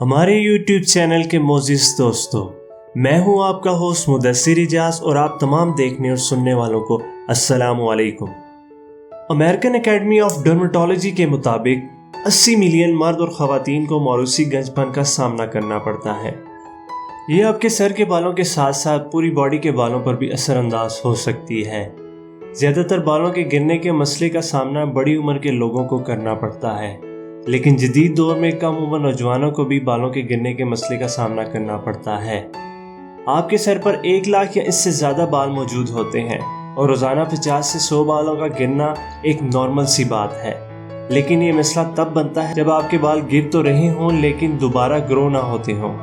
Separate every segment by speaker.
Speaker 1: ہمارے YouTube channel کے معزز دوستوں، میں ہوں آپ کا ہوسٹ مدثر اجاز اور آپ تمام دیکھنے اور سننے والوں کو السلام علیکم۔ امریکن اکیڈمی آف ڈرمیٹالوجی کے مطابق 80 ملین مرد اور خواتین کو موروثی گنج پن کا سامنا کرنا پڑتا ہے۔ یہ آپ کے سر کے بالوں کے ساتھ ساتھ پوری باڈی کے بالوں پر بھی اثر انداز ہو سکتی ہے۔ زیادہ تر بالوں کے گرنے کے مسئلے کا سامنا بڑی عمر کے لوگوں کو کرنا پڑتا ہے، لیکن جدید دور میں کم عمر نوجوانوں کو بھی بالوں کے گرنے کے مسئلے کا سامنا کرنا پڑتا ہے۔ آپ کے سر پر 1 لاکھ یا اس سے زیادہ بال موجود ہوتے ہیں اور روزانہ 50 سے 100 بالوں کا گرنا ایک نارمل سی بات ہے، لیکن یہ مسئلہ تب بنتا ہے جب آپ کے بال گر تو رہے ہوں لیکن دوبارہ گرو نہ ہوتے ہوں۔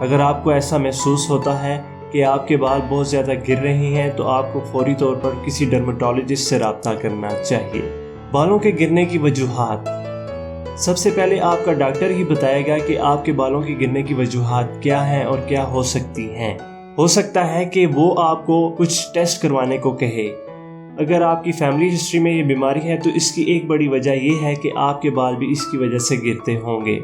Speaker 1: اگر آپ کو ایسا محسوس ہوتا ہے کہ آپ کے بال بہت زیادہ گر رہے ہیں تو آپ کو فوری طور پر کسی ڈرمیٹالوجسٹ سے رابطہ کرنا چاہیے۔ بالوں کے گرنے کی وجوہات۔ سب سے پہلے آپ کا ڈاکٹر ہی بتائے گا کہ آپ کے بالوں کے گرنے کی وجوہات کیا ہیں اور کیا ہو سکتی ہیں۔ ہو سکتا ہے کہ وہ آپ کو کچھ ٹیسٹ کروانے کو کہے۔ اگر آپ کی فیملی ہسٹری میں یہ بیماری ہے تو اس کی ایک بڑی وجہ یہ ہے کہ آپ کے بال بھی اس کی وجہ سے گرتے ہوں گے۔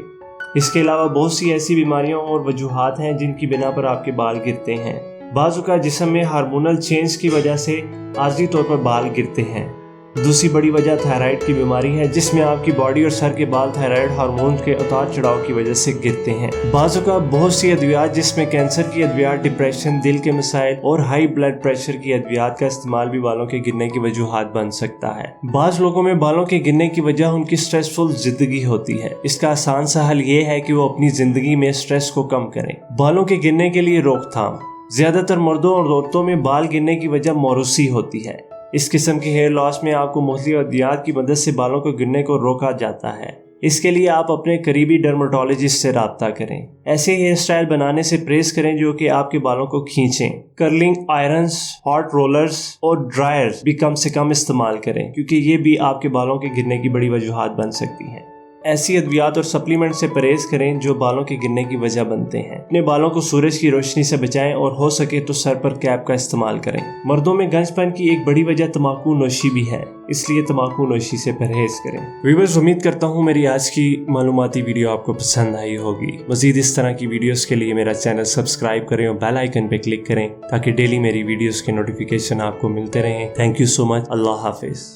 Speaker 1: اس کے علاوہ بہت سی ایسی بیماریاں اور وجوہات ہیں جن کی بنا پر آپ کے بال گرتے ہیں۔ بعض اوقات جسم میں ہارمونل چینج کی وجہ سے عارضی طور پر بال گرتے ہیں۔ دوسری بڑی وجہ تھائرائیڈ کی بیماری ہے، جس میں آپ کی باڈی اور سر کے بال تھائرائیڈ ہارمون کے اتار چڑھاؤ کی وجہ سے گرتے ہیں۔ بعض اوقات بہت سی ادویات جس میں کینسر کی ادویات، ڈپریشن، دل کے مسائل اور ہائی بلڈ پریشر کی ادویات کا استعمال بھی بالوں کے گرنے کی وجوہات بن سکتا ہے۔ بعض لوگوں میں بالوں کے گرنے کی وجہ ان کی سٹریسفل زندگی ہوتی ہے۔ اس کا آسان سا حل یہ ہے کہ وہ اپنی زندگی میں سٹریس کو کم کریں۔ بالوں کے گرنے کے لیے روک تھام۔ زیادہ تر مردوں اور عورتوں میں بال گرنے کی وجہ موروثی ہوتی ہے۔ اس قسم کے ہیئر لاس میں آپ کو مختلف ادویات کی مدد سے بالوں کو گرنے کو روکا جاتا ہے۔ اس کے لیے آپ اپنے قریبی ڈرمیٹالوجسٹ سے رابطہ کریں۔ ایسے ہیئر سٹائل بنانے سے پرہیز کریں جو کہ آپ کے بالوں کو کھینچیں۔ کرلنگ آئرنز، ہاٹ رولرز اور ڈرائرز بھی کم سے کم استعمال کریں، کیونکہ یہ بھی آپ کے بالوں کے گرنے کی بڑی وجوہات بن سکتی ہیں۔ ایسی ادویات اور سپلیمنٹ سے پرہیز کریں جو بالوں کے گرنے کی وجہ بنتے ہیں۔ اپنے بالوں کو سورج کی روشنی سے بچائیں اور ہو سکے تو سر پر کیپ کا استعمال کریں۔ مردوں میں گنج پن کی ایک بڑی وجہ تمباکو نوشی بھی ہے، اس لیے تمباکو نوشی سے پرہیز کریں۔ ویورز، امید کرتا ہوں میری آج کی معلوماتی ویڈیو آپ کو پسند آئی ہوگی۔ مزید اس طرح کی ویڈیوز کے لیے میرا چینل سبسکرائب کریں اور بیل آئیکن پہ کلک کریں تاکہ ڈیلی میری ویڈیوز کے نوٹیفیکیشن آپ کو ملتے رہیں۔ تھینک یو سو مچ۔ اللہ حافظ۔